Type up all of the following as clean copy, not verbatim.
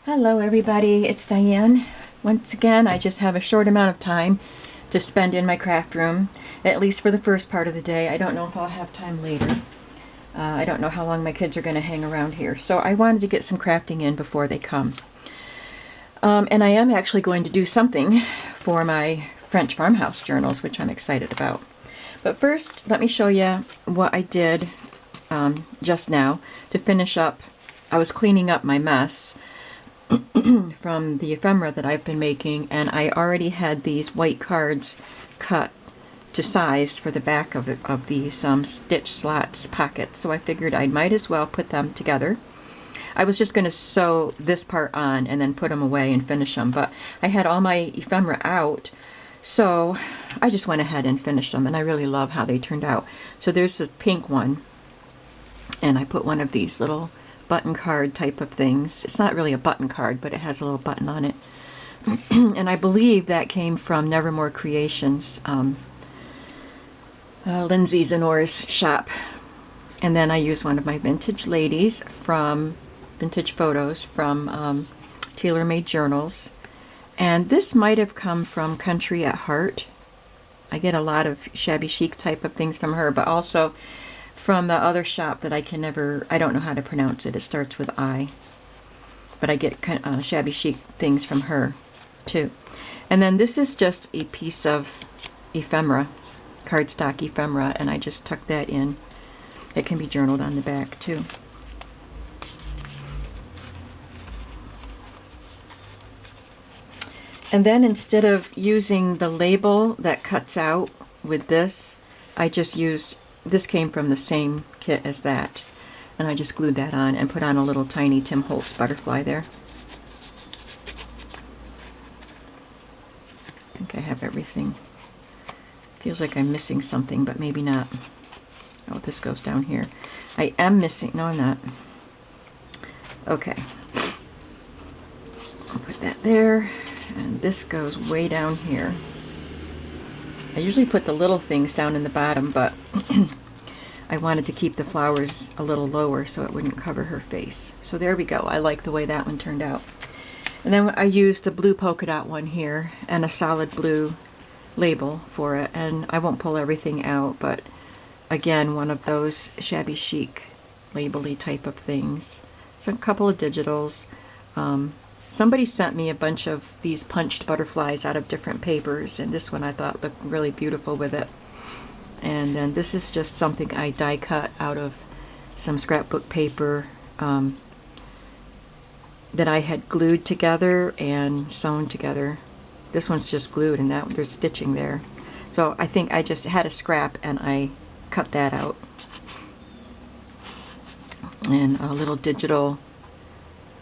Hello everybody, it's Diane. Once again, I just have a short amount of time to spend in my craft room, at least for the first part of the day. I don't know if I'll have time later. I don't know how long my kids are going to hang around here, so I wanted to get some crafting in before they come. And I am actually going to do something for my French Farmhouse journals, which I'm excited about. But first, let me show you what I did just now to finish up. I was cleaning up my mess from the ephemera that I've been making, and I already had these white cards cut to size for the back of these stitch slots pockets, so I figured I might as well put them together. I was just going to sew this part on and then put them away and finish them, but I had all my ephemera out, so I just went ahead and finished them, and I really love how they turned out. So there's the pink one, and I put one of these little button card type of things. It's not really a button card, but it has a little button on it. And I believe that came from Nevermore Creations, Lindsay Zenore's shop. And then I used one of my vintage ladies from vintage photos from Tailor Made Journals. And this might have come from Country at Heart. I get a lot of shabby chic type of things from her, but also from the other shop that I don't know how to pronounce it. It starts with I. But I get shabby chic things from her, too. And then this is just a piece of ephemera, cardstock ephemera, and I just tucked that in. It can be journaled on the back, too. And then instead of using the label that cuts out with this, I just used, this came from the same kit as that, and I just glued that on and put on a little tiny Tim Holtz butterfly there. I think I have everything. Feels like I'm missing something, but maybe not. Oh, this goes down here. I am missing, no I'm not. Okay. I'll put that there, and this goes way down here. I usually put the little things down in the bottom, but I wanted to keep the flowers a little lower so it wouldn't cover her face. So there we go. I like the way that one turned out. And then I used a blue polka dot one here and a solid blue label for it. And I won't pull everything out, but again, one of those shabby chic label-y type of things. So a couple of digitals. Somebody sent me a bunch of these punched butterflies out of different papers, and this one I thought looked really beautiful with it. And then this is just something I die cut out of some scrapbook paper that I had glued together and sewn together. This one's just glued, and that there's stitching there. So I think I just had a scrap and I cut that out. And a little digital,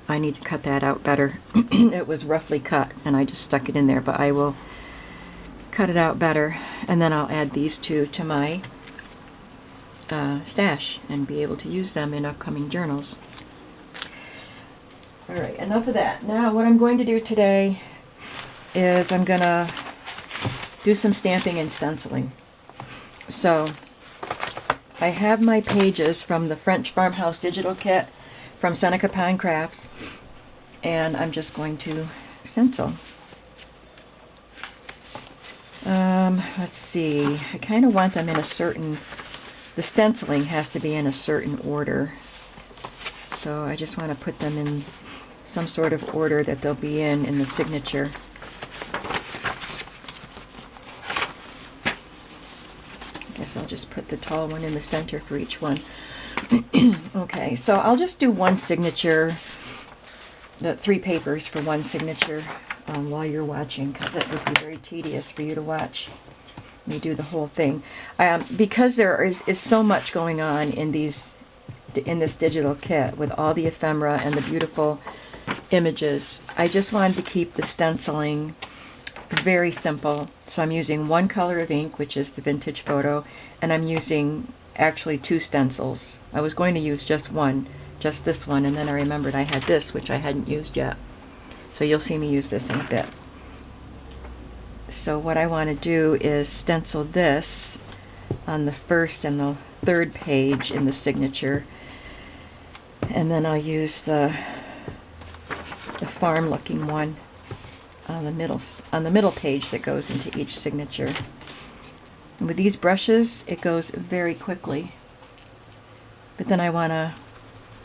I need to cut that out better. It was roughly cut and I just stuck it in there, but I will cut it out better, and then I'll add these two to my stash and be able to use them in upcoming journals. Alright, enough of that. Now what I'm going to do today is I'm gonna do some stamping and stenciling. So I have my pages from the French Farmhouse digital kit from Seneca Pine Crafts, and I'm just going to stencil. Let's see, I kind of want them in a certain, the stenciling has to be in a certain order, so I just want to put them in some sort of order that they'll be in the signature. I guess I'll just put the tall one in the center for each one. Okay, so I'll just do one signature, the 3 papers for one signature while you're watching, because it would be very tedious for you to watch me do the whole thing. Because there is so much going on in this digital kit with all the ephemera and the beautiful images, I just wanted to keep the stenciling very simple. So I'm using one color of ink, which is the vintage photo, and I'm using actually 2 stencils. I was going to use just one, just this one, and then I remembered I had this, which I hadn't used yet. So you'll see me use this in a bit. So what I want to do is stencil this on the first and the third page in the signature, and then I'll use the farm looking one on the middle page that goes into each signature. And with these brushes, it goes very quickly. But then I want to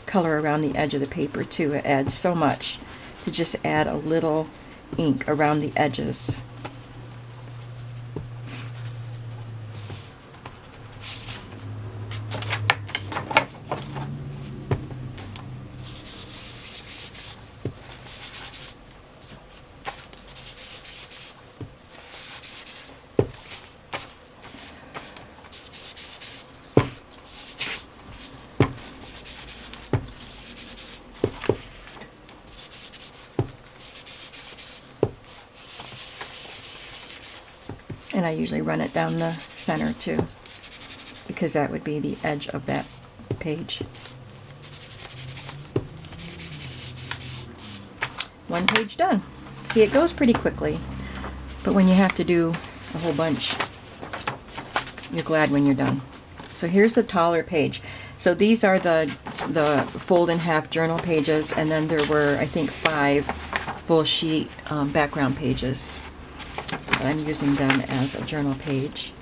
color around the edge of the paper too. It adds so much to just add a little ink around the edges. And I usually run it down the center too, because that would be the edge of that page. One page done. See, it goes pretty quickly, but when you have to do a whole bunch, you're glad when you're done. So here's the taller page. So these are the fold in half journal pages, and then there were, I think, 5 full sheet background pages. I'm using them as a journal page.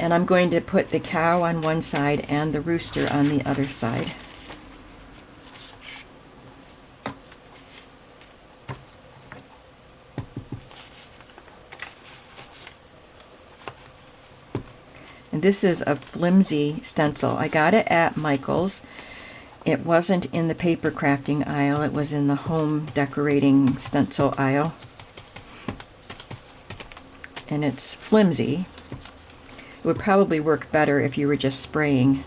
And I'm going to put the cow on one side and the rooster on the other side. And this is a flimsy stencil. I got it at Michael's. It wasn't in the paper crafting aisle, it was in the home decorating stencil aisle. And it's flimsy. It would probably work better if you were just spraying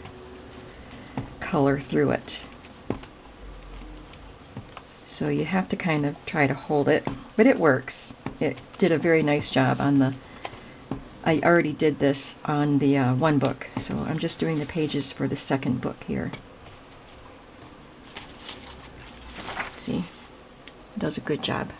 color through it. So you have to kind of try to hold it, but it works. It did a very nice job on the, I already did this on the one book, so I'm just doing the pages for the second book here. See, it does a good job.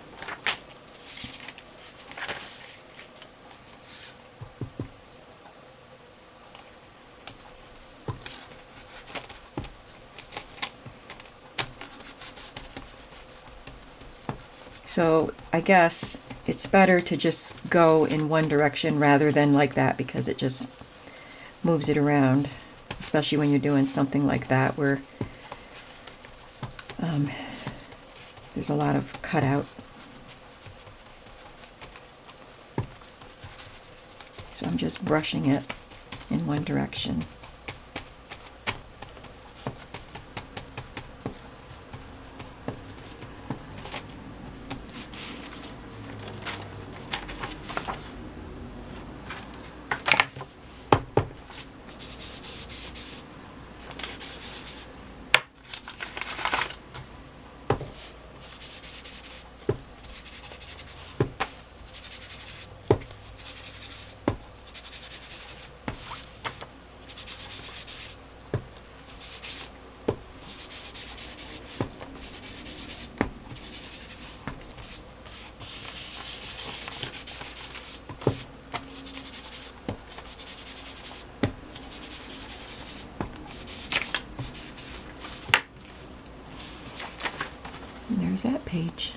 So I guess it's better to just go in one direction rather than like that, because it just moves it around, especially when you're doing something like that where there's a lot of cutout. So I'm just brushing it in one direction. And there's that page.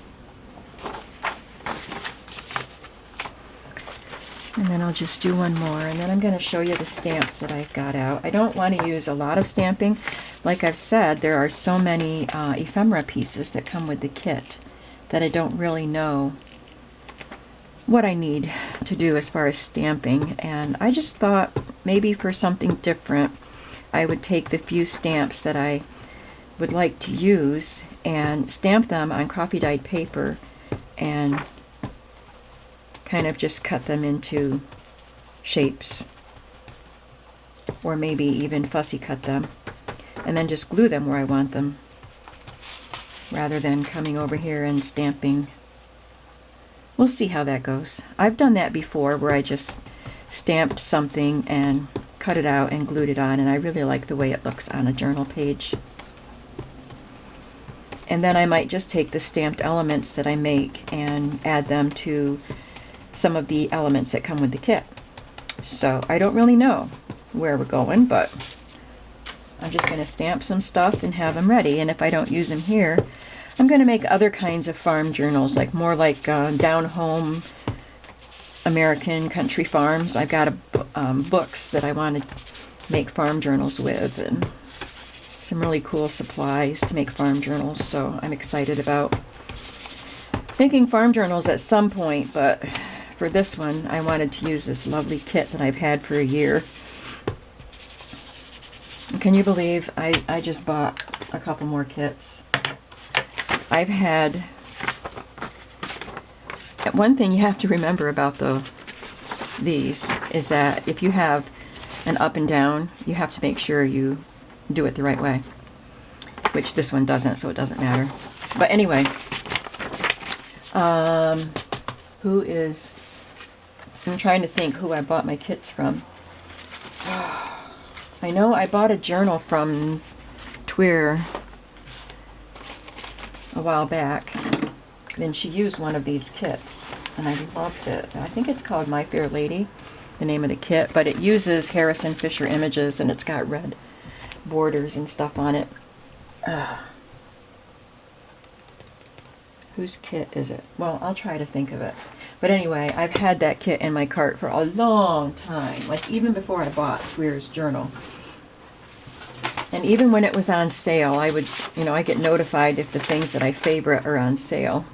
And then I'll just do one more, and then I'm going to show you the stamps that I've got out. I don't want to use a lot of stamping. Like I've said, there are so many ephemera pieces that come with the kit that I don't really know what I need to do as far as stamping. And I just thought maybe for something different, I would take the few stamps that I would like to use and stamp them on coffee dyed paper and kind of just cut them into shapes, or maybe even fussy cut them and then just glue them where I want them, rather than coming over here and stamping. We'll see how that goes. I've done that before where I just stamped something and cut it out and glued it on, and I really like the way it looks on a journal page. And then I might just take the stamped elements that I make and add them to some of the elements that come with the kit. So I don't really know where we're going, but I'm just going to stamp some stuff and have them ready. And if I don't use them here, I'm going to make other kinds of farm journals, like more like down home American country farms. I've got books that I want to make farm journals with, and some really cool supplies to make farm journals. So I'm excited about making farm journals at some point, but for this one, I wanted to use this lovely kit that I've had for a year. Can you believe I just bought a couple more kits? I've had... One thing you have to remember about these is that if you have an up and down, you have to make sure you do it the right way, which this one doesn't, so it doesn't matter. But anyway, who is... I'm trying to think who I bought my kits from. I know I bought a journal from Twitter a while back. Then she used one of these kits, and I loved it. I think it's called My Fair Lady, the name of the kit, but it uses Harrison Fisher images, and it's got red borders and stuff on it. Whose kit is it? Well, I'll try to think of it. But anyway, I've had that kit in my cart for a long time, like even before I bought Twir's journal. And even when it was on sale, I would, I get notified if the things that I favorite are on sale.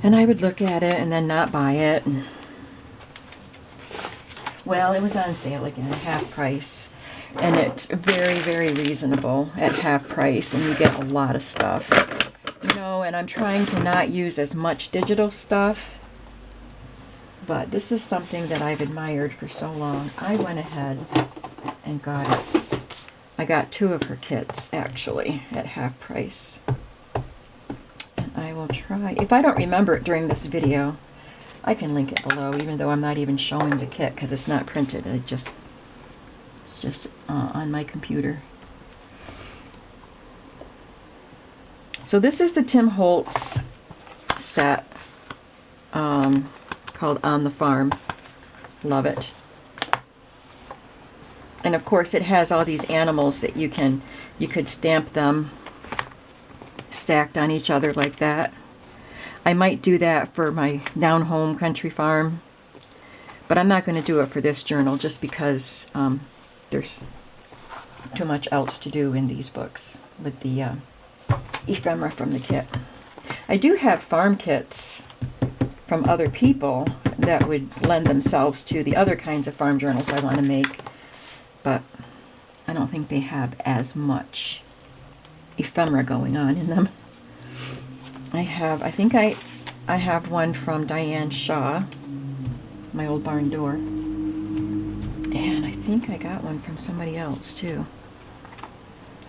And I would look at it and then not buy it. And, well, it was on sale again, half price. And it's very, very reasonable at half price, and you get a lot of stuff. And I'm trying to not use as much digital stuff. But this is something that I've admired for so long. I went ahead and got it. I got 2 of her kits, actually, at half price. And I will try. If I don't remember it during this video, I can link it below, even though I'm not even showing the kit because it's not printed. It's just on my computer. So this is the Tim Holtz set called On the Farm. Love it. And of course it has all these animals that you could stamp them stacked on each other like that. I might do that for my down home country farm, but I'm not going to do it for this journal just because there's too much else to do in these books with the ephemera from the kit. I do have farm kits from other people that would lend themselves to the other kinds of farm journals I want to make, but I don't think they have as much ephemera going on in them. I think I have one from Diane Shaw, My Old Barn Door, and I think I got one from somebody else too.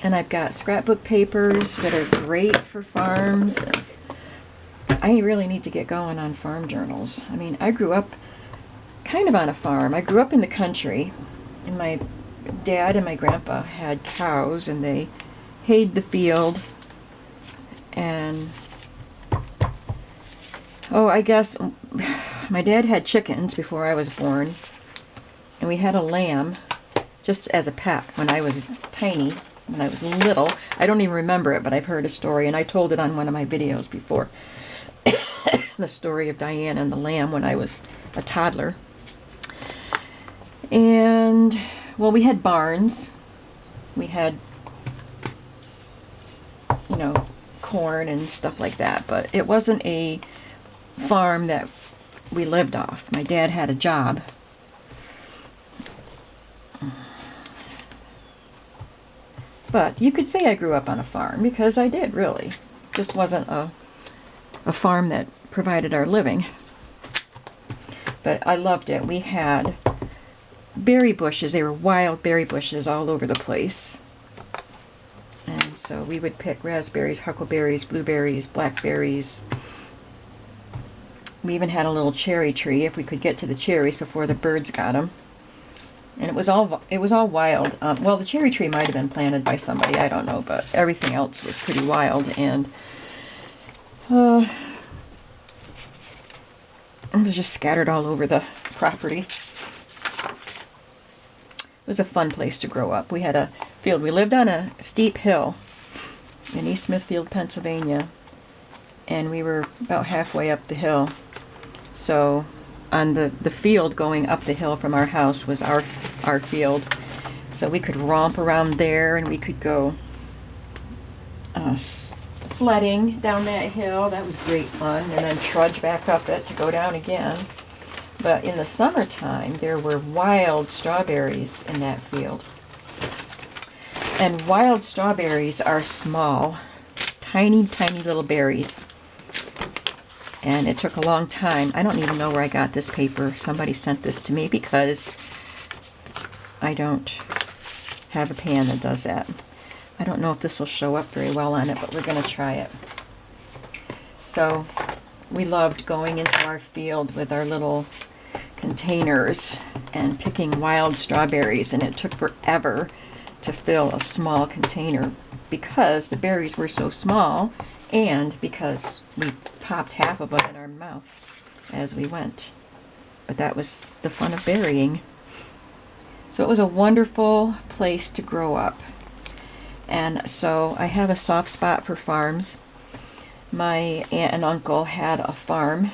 And I've got scrapbook papers that are great for farms. I really need to get going on farm journals. I mean, I grew up kind of on a farm. I grew up in the country, and my dad and my grandpa had cows, and they hayed the field. And, I guess my dad had chickens before I was born, and we had a lamb just as a pet when I was tiny. When I was little. I don't even remember it, but I've heard a story, and I told it on one of my videos before. The story of Diane and the lamb when I was a toddler. And, well, we had barns. We had, corn and stuff like that, but it wasn't a farm that we lived off. My dad had a job. But you could say I grew up on a farm, because I did, really. Just wasn't a farm that provided our living. But I loved it. We had berry bushes. They were wild berry bushes all over the place. And so we would pick raspberries, huckleberries, blueberries, blackberries. We even had a little cherry tree if we could get to the cherries before the birds got them. And it was all wild. Well, the cherry tree might have been planted by somebody, I don't know, but everything else was pretty wild, and it was just scattered all over the property. It was a fun place to grow up. We had a field. We lived on a steep hill, in East Smithfield, Pennsylvania, and we were about halfway up the hill. So on the field going up the hill from our house was our field. So we could romp around there, and we could go sledding down that hill. That was great fun. And then trudge back up it to go down again. But in the summertime, there were wild strawberries in that field. And wild strawberries are small, tiny, tiny little berries. And it took a long time. I don't even know where I got this paper. Somebody sent this to me because I don't have a pan that does that. I don't know if this will show up very well on it, but we're going to try it. So we loved going into our field with our little containers and picking wild strawberries, and it took forever to fill a small container because the berries were so small and because we popped half of them in our mouth as we went. But that was the fun of berrying. So it was a wonderful place to grow up. And so I have a soft spot for farms. My aunt and uncle had a farm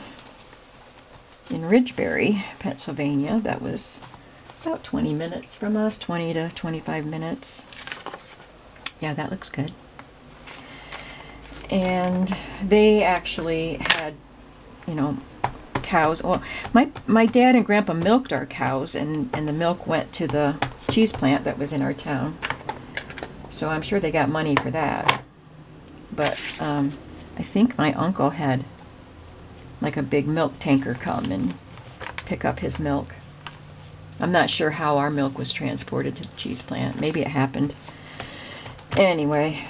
in Ridgebury, Pennsylvania. That was about 20 minutes from us, 20 to 25 minutes. Yeah, that looks good. And they actually had, cows. Well, my dad and grandpa milked our cows, and the milk went to the cheese plant that was in our town. So I'm sure they got money for that. But I think my uncle had like a big milk tanker come and pick up his milk. I'm not sure how our milk was transported to the cheese plant. Maybe it happened. Anyway,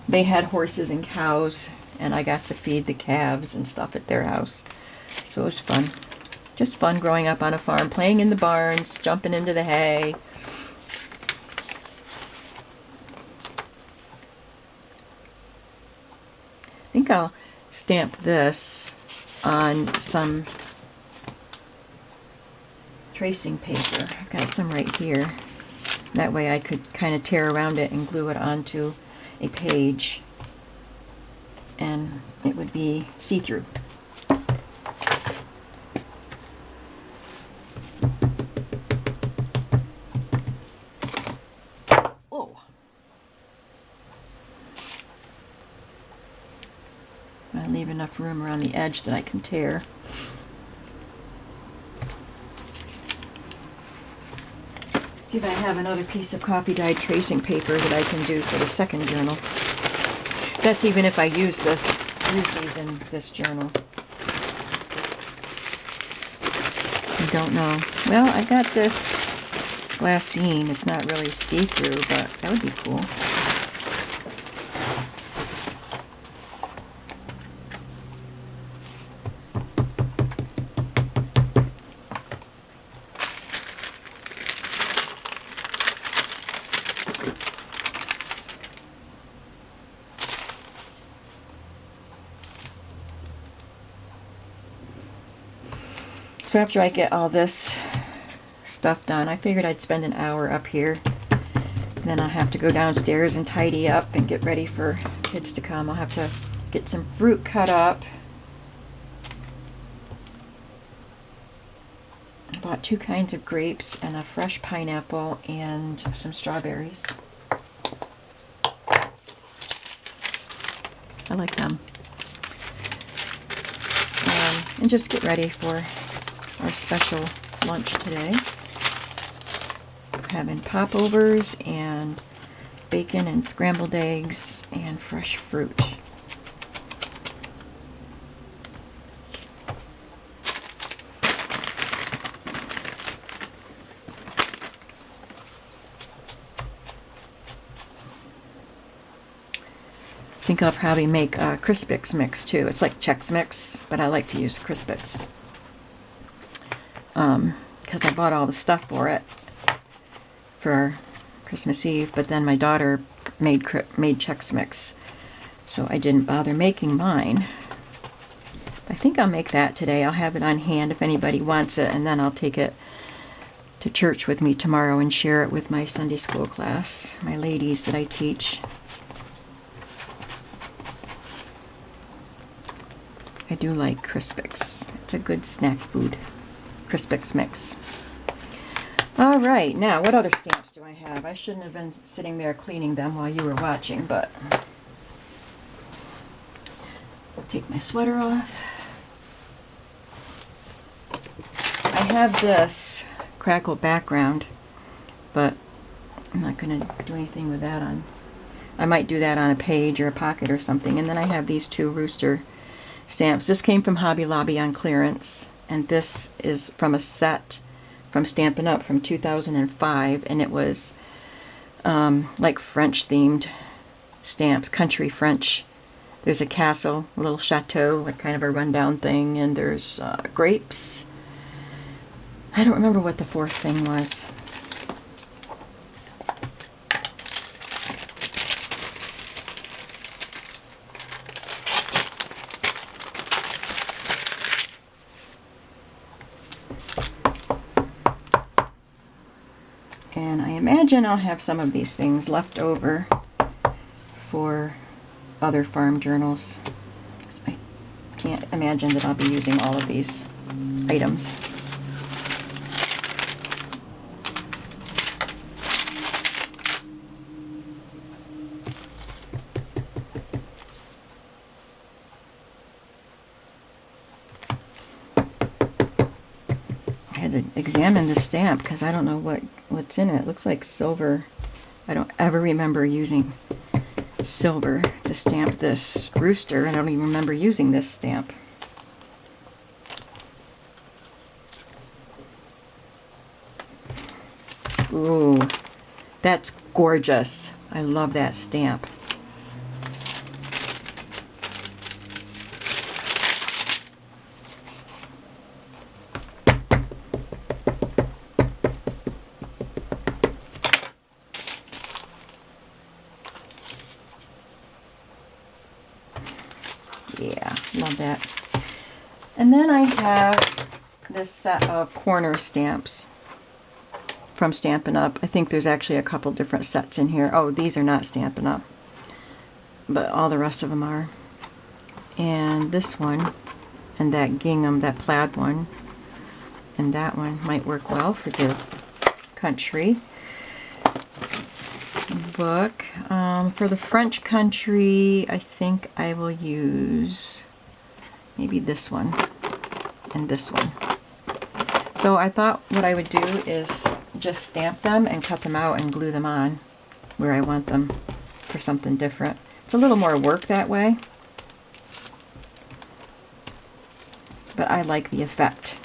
they had horses and cows, and I got to feed the calves and stuff at their house. So it was fun. Just fun growing up on a farm, playing in the barns, jumping into the hay. I think I'll stamp this on some tracing paper. I've got some right here. That way I could kind of tear around it and glue it onto a page, and it would be see-through. Oh. I leave enough room around the edge that I can tear. See if I have another piece of coffee dyed tracing paper that I can do for the second journal. That's even if I use these in this journal. I don't know. Well, I got this glassine. It's not really see-through, but that would be cool. So after I get all this stuff done, I figured I'd spend an hour up here. Then I'll have to go downstairs and tidy up and get ready for kids to come. I'll have to get some fruit cut up. I bought 2 kinds of grapes and a fresh pineapple and some strawberries. I like them. And just get ready for our special lunch today. We're having popovers and bacon and scrambled eggs and fresh fruit. I think I'll probably make a Crispix mix too. It's like Chex Mix, but I like to use Crispix. Because I bought all the stuff for it for Christmas Eve, but then my daughter made Chex Mix, so I didn't bother making mine. I think I'll make that today. I'll have it on hand if anybody wants it, and then I'll take it to church with me tomorrow and share it with my Sunday school class, my ladies that I teach. I do like Crispix. It's a good snack food. Crispix mix. All right, now what other stamps do I have? I shouldn't have been sitting there cleaning them while you were watching, but I'll take my sweater off. I have this crackle background, but I'm not going to do anything with that on. I might do that on a page or a pocket or something. And then I have these two rooster stamps. This came from Hobby Lobby on clearance, and this is from a set from Stampin' Up! From 2005, and it was like French themed stamps, country French. There's a castle, a little chateau, like kind of a rundown thing, and there's grapes. I don't remember what the fourth thing was. And I imagine I'll have some of these things left over for other farm journals. I can't imagine that I'll be using all of these items. I had to examine the stamp because I don't know what's in it. It looks like silver. I don't ever remember using silver to stamp this rooster, and I don't even remember using this stamp. Ooh, that's gorgeous. I love that stamp. Yeah, love that. And then I have this set of corner stamps from Stampin' Up. I think there's actually a couple different sets in here. Oh, these are not Stampin' Up, but all the rest of them are. And this one, and that gingham, that plaid one, and that one might work well for the country book. For the French country, I think I will use maybe this one and this one. So I thought what I would do is just stamp them and cut them out and glue them on where I want them for something different. It's a little more work that way, but I like the effect.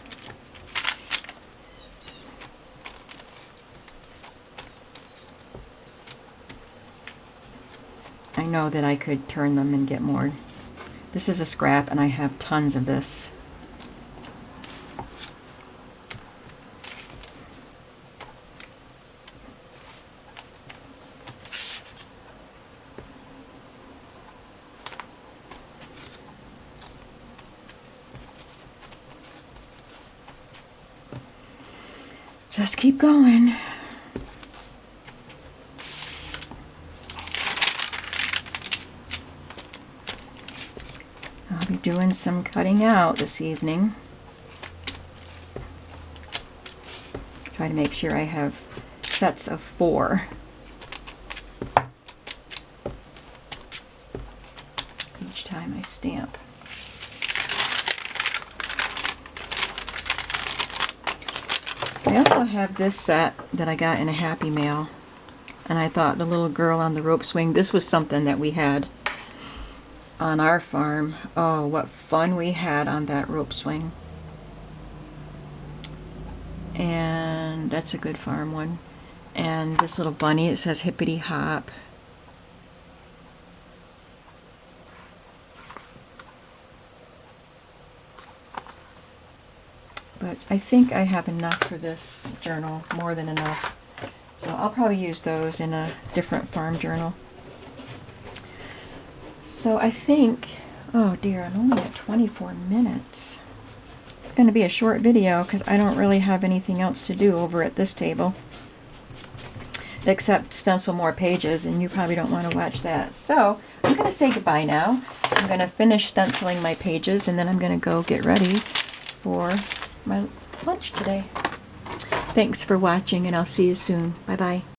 I know that I could turn them and get more. This is a scrap, and I have tons of this. Just keep going. I'll be doing some cutting out this evening. Try to make sure I have sets of 4. Each time I stamp. I also have this set that I got in a Happy Mail, and I thought the little girl on the rope swing, this was something that we had on our farm. Oh, what fun we had on that rope swing. And that's a good farm one. And this little bunny, it says hippity hop. But I think I have enough for this journal, more than enough. So I'll probably use those in a different farm journal. So I think, oh dear, I'm only at 24 minutes. It's going to be a short video because I don't really have anything else to do over at this table. except stencil more pages, and you probably don't want to watch that. So I'm going to say goodbye now. I'm going to finish stenciling my pages, and then I'm going to go get ready for my lunch today. Thanks for watching, and I'll see you soon. Bye-bye.